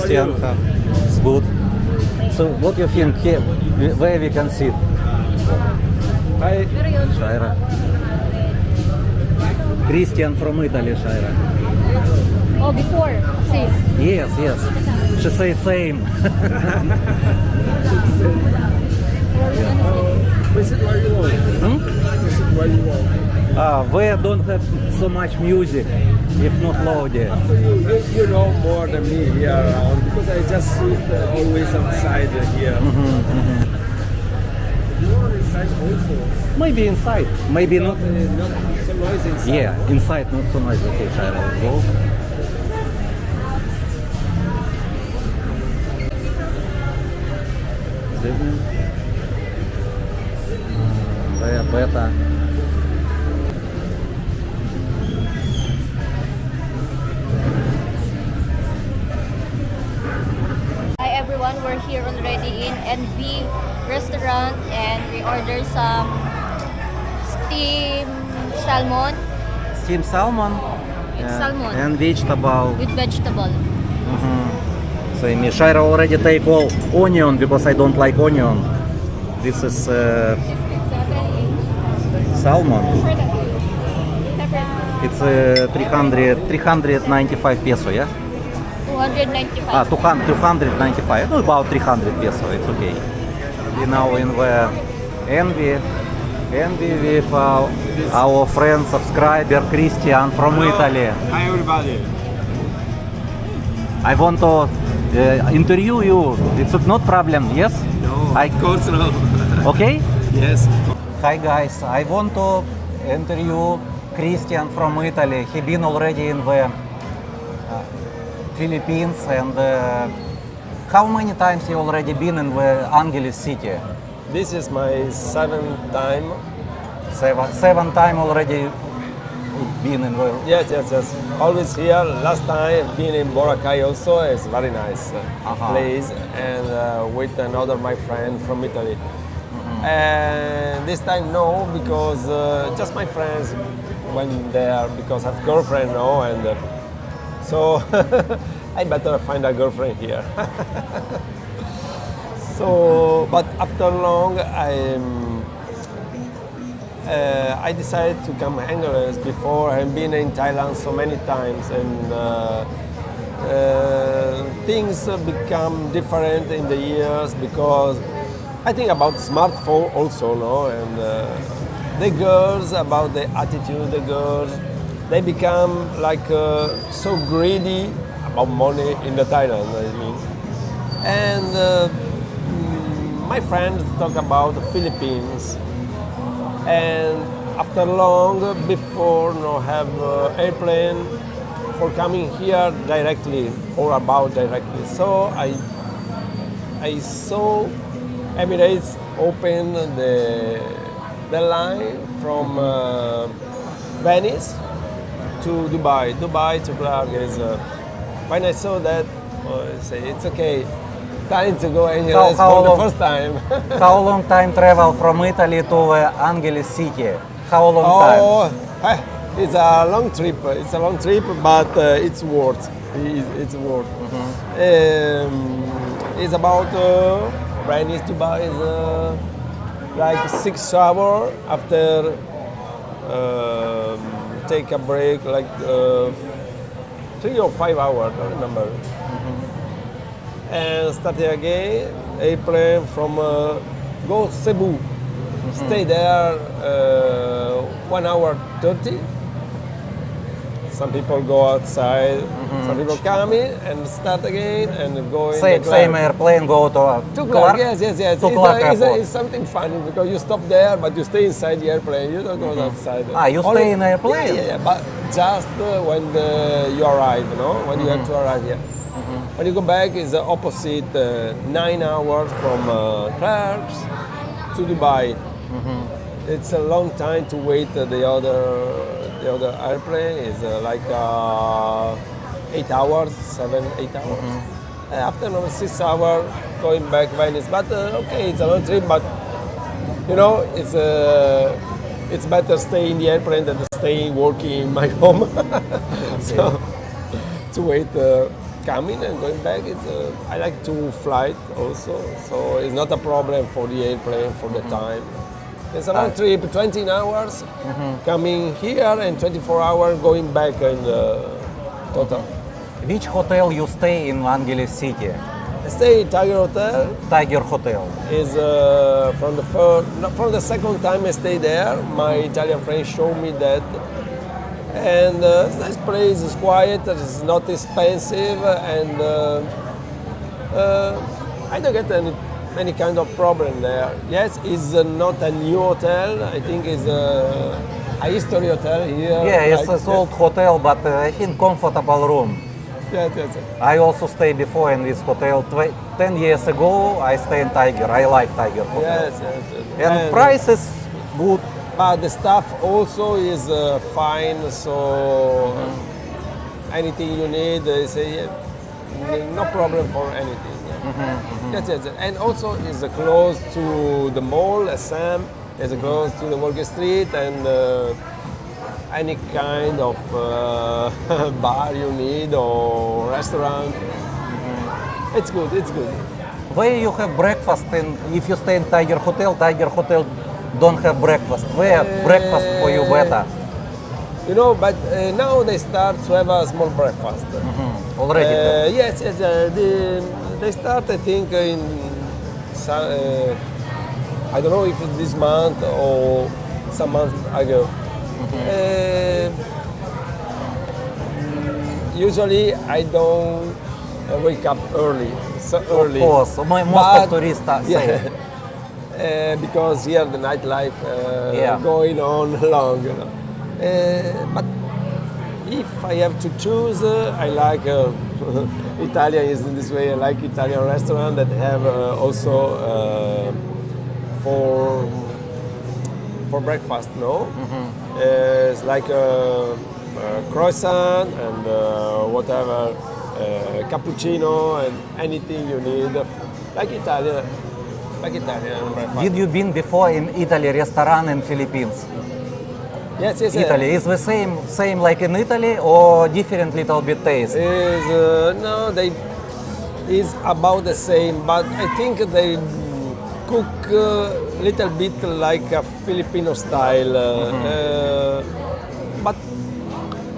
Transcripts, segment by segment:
Christian. It's good. So what do you think here, where we can sit? Hi. Shaira. Christian from Italy, Shaira. Oh, before. See. Yes, yes. She say same. Visit where you want. Visit where you want. Where don't have so much music, if not louded. You know more than me here around because I just sit always outside here. You are inside also. Maybe inside, maybe not. Not so noisy inside. Yeah, inside not so noisy. Okay, Shaira, go. Beta. Hi everyone, we're here already in Envy restaurant and we ordered some steamed salmon Steamed salmon. with salmon And vegetable. with vegetable. So Shaira already take all onion because I don't like onion. This is salmon. It's 395 peso, yeah? 295. 295. No, about 300 peso. It's okay. We now in the Envy with our friend, subscriber Christian from Italy. Hi everybody. I want to interview you. It's not problem, yes? No, of course no. Okay? Yes. Hi guys, I want to interview Christian from Italy. He been already in the Philippines and how many times he already been in the Angeles city? This is my seventh time. Seven time already been in the... Yes. Always here. Last time been in Boracay also. It's very nice place and with another my friend from Italy. And this time no, because just my friends went there because I have girlfriend now and so I better find a girlfriend here. So, but after long I decided to come Angeles before I've been in Thailand so many times and things become different in the years because I think about smartphone also, no, and the girls about the attitude, the girls, they become like so greedy about money in the Thailand, I mean, and my friends talk about the Philippines. And after long, before have airplane for coming here directly or about directly. So I saw Emirates open the line from Venice to Dubai. Dubai to Clark is. When I saw that, I say it's okay. Time to go Angeles for the first time. How long time travel from Italy to Angeles city? How long time? It's a long trip. It's a long trip, but it's worth. It's worth. It's about Venice to Dubai is like 6 hours after take a break like 3 or 5 hours. I don't remember. And started again, airplane from go Cebu. Stay there 1 hour 30. Some people go outside, some people come in and start again and go in Same airplane go to Clark? Yes. To Clark It's something funny because you stop there, but you stay inside the airplane. You don't go outside. You stay in airplane? Yeah. But just when you arrive, when you have to arrive here. When you go back, it's the opposite, 9 hours from Clark to Dubai. It's a long time to wait. The other airplane is like 8 hours, 7-8 hours. After another 6 hours, going back Venice. But okay, it's a long trip. But it's better stay in the airplane than stay working in my home. So to wait. coming and going back. I like to fly also, so it's not a problem for the airplane for the time. It's a long trip, 20 hours coming here and 24 hours going back in total. Which hotel you stay in Angeles City? I stay in Tiger Hotel. Tiger Hotel. Is from the second time I stay there. My Italian friend showed me that, and it's a nice place. It's quiet. It's not expensive, and I don't get any kind of problem there. Yes, it's not a new hotel. I think it's a history hotel here. Yeah, it's an old hotel, but I think comfortable room. Yes. I also stayed before in this hotel. 10 years ago, I stay in Tiger. I like Tiger Hotel. Yes. And price is good. But the staff also is fine, so anything you need, they say no problem for anything. Yes. And also is close to the mall, SM, is close to the Market Street, and any kind of bar you need or restaurant. It's good. Where you have breakfast, and if you stay in Tiger Hotel don't have breakfast. Where breakfast for you better? You know, but now they start to have a small breakfast. Already. Yes. They start, I think, in I don't know if it's this month or some months ago. Usually I don't wake up early, so early. Of course, most of tourists say. Because here the nightlife going on long. You know. But if I have to choose, I like Italian is in this way. I like Italian restaurant that have also for breakfast. No, it's like a croissant and whatever, cappuccino and anything you need, like Italian breakfast. Did you been before in Italy restaurant in Philippines? Yes. Italy is the same like in Italy or different little bit taste? No, they is about the same, but I think they cook little bit like a Filipino style. But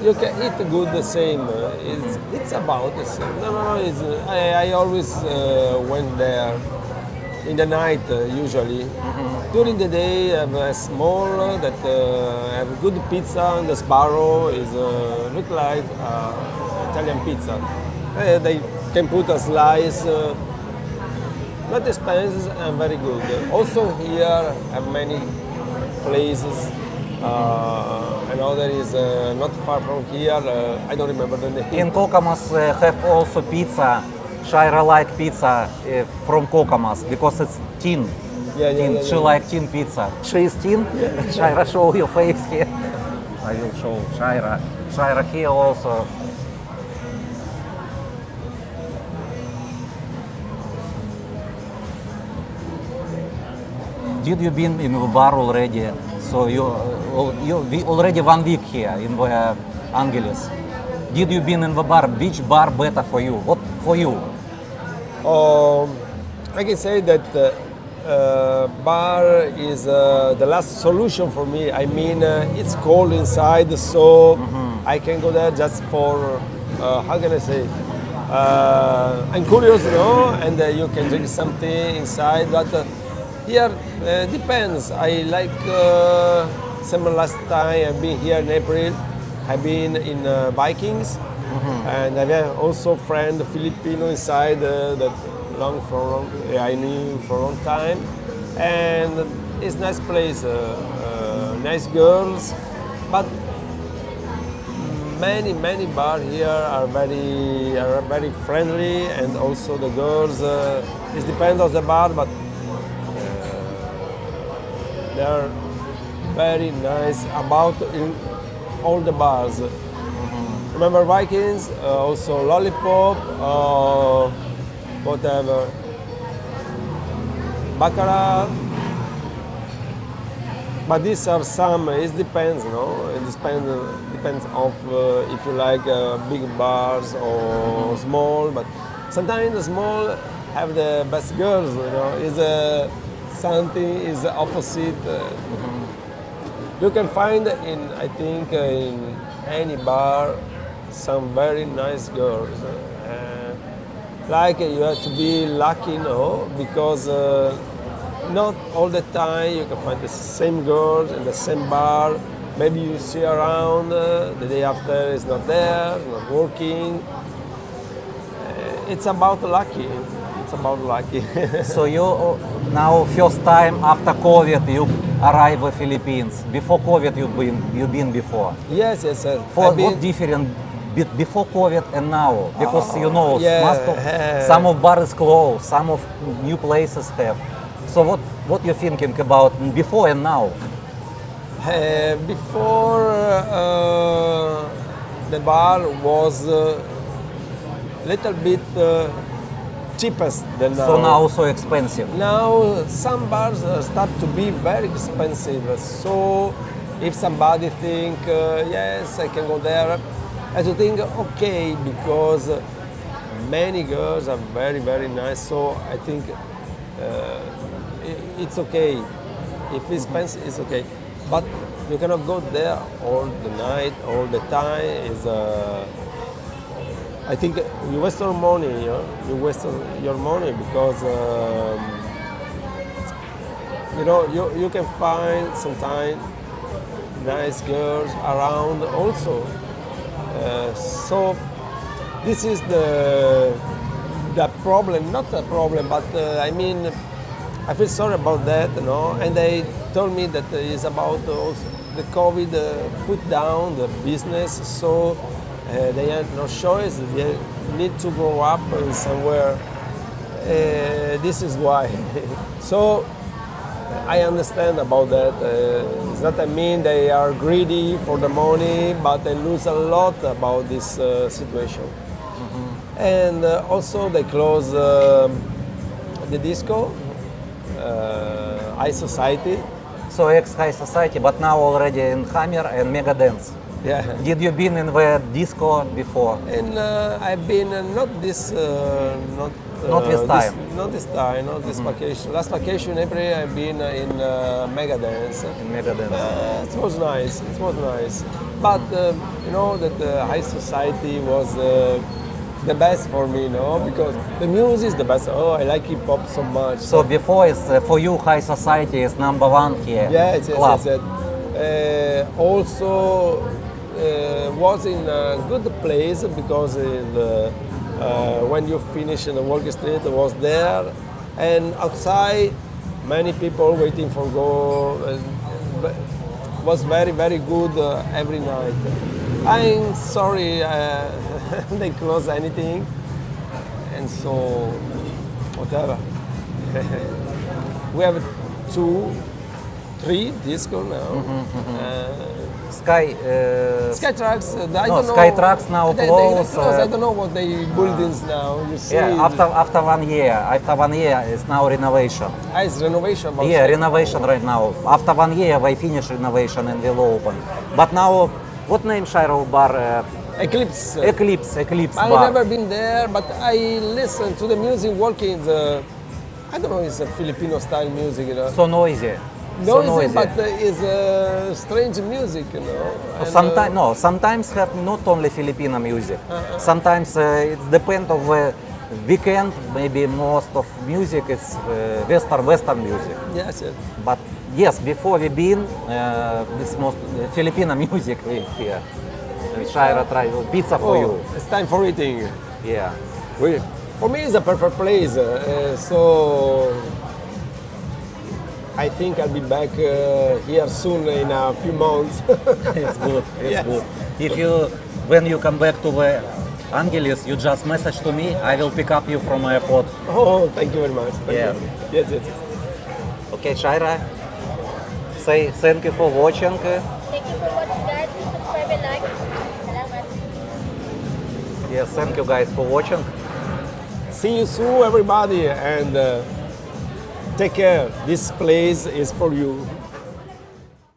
you can eat good the same. It's about the same. No. I always went there in the night usually. During the day, I have a small that have good pizza, and the Sbarro is look like Italian pizza. They can put a slice, not expensive and very good. Also here have many places. Another is not far from here. I don't remember the name. In Kokomas have also pizza, Shira-like pizza from Kokomas because it's tin. Yeah. She like tin pizza. She is tin. Shira, show your face here. I will show Shira. Shira here also. Did you been in the bar already? So you already 1 week here in Angeles. Did you been in the bar? Which bar better for you? What for you? I can say that bar is the last solution for me. I mean, it's cold inside, so I can go there just for how can I say? I'm curious, you know, and you can drink something inside. But here depends. I like summer last time. I've been here in April. I've been in Vikings, and I have also friend Filipino inside that I knew for a long time, and it's nice place, nice girls, but many bars here are very friendly, and also the girls. It depends on the bar, but they are very nice about in all the bars. Remember Vikings, also Lollipop, whatever, Baccarat. But these are some. It depends, no? It depends of if you like big bars or small. But sometimes the small have the best girls. You know, is something is the opposite. You can find in I think in any bar some very nice girls. Like you have to be lucky, no, because not all the time you can find the same girls in the same bar. Maybe you see around, the day after is not there, not working. It's about lucky. It's about lucky. So you now first time after COVID you arrive in Philippines. Before COVID you been before. Yes. For what different before COVID and now? Because you know yeah. some of bars closed, some of new places have. So what you thinking about before and now? Before the bar was little bit cheapest than now. So now so expensive. Now some bars start to be very expensive. So if somebody think yes I can go there, I have to think okay because many girls are very nice. So I think it's okay. If it's expensive, it's okay. But you cannot go there all the night, all the time. Is I think you waste your money. You know? You waste your money because you know you can find sometimes nice girls around also. So this is the problem, not a problem, but I mean. I feel sorry about that, you know, and they told me that it's about also the COVID put down the business, so they had no choice. They need to grow up in somewhere. This is why. So I understand about that. It's not I mean they are greedy for the money, but they lose a lot about this situation. And also they close the disco. High Society. So ex-High Society, but now already in Hammer and Mega Dance. Yeah. Did you been in the disco before? And I've been not this Not this time. Not this time. Not this vacation. Last vacation April I've been in Mega Dance. In Mega Dance. It was nice. It was nice. But you know that the High Society was the best for me, no? Because the music is the best. Oh, I like hip hop so much. So before is for you High Society is number one here. Yes. Club. Also was in a good place because when you finish in the Walking Street was there, and outside many people waiting for go. Was very good every night. I'm sorry they close anything, and so whatever. We have 2-3 disco now. Sky Trucks. I don't know. Sky Trucks now They close. I don't know what they buildings now. You see. Yeah, after 1 year, it's now renovation. It's renovation. But Yeah, renovation right now. After 1 year, we finish renovation and will open. But now, what name Shiro bar? Eclipse. Eclipse I've bar. never been there, but I listen to the music walking. I don't know, it's a Filipino style music, you know. So noisy. Noisy, but it's strange music, you know. And, Sometimes have not only Filipino music. Sometimes it depends of weekend. Maybe most of music is Western music. Yes. But yes, before we been, this most Filipino music we hear. Shira try pizza for you. It's time for eating. Yeah. For me, it's a perfect place. So I think I'll be back here soon in a few months. It's good. It's Yes. good. When you come back to the Angeles, you just message to me. I will pick up you from airport. Oh, thank you very much. Thank Yeah. you. Yes. Okay, Shira. Say thank you for watching. Thank you for watching, guys. Please subscribe and like. Salamat. Yes, thank you guys for watching. See you soon, everybody, and take care. This place is for you.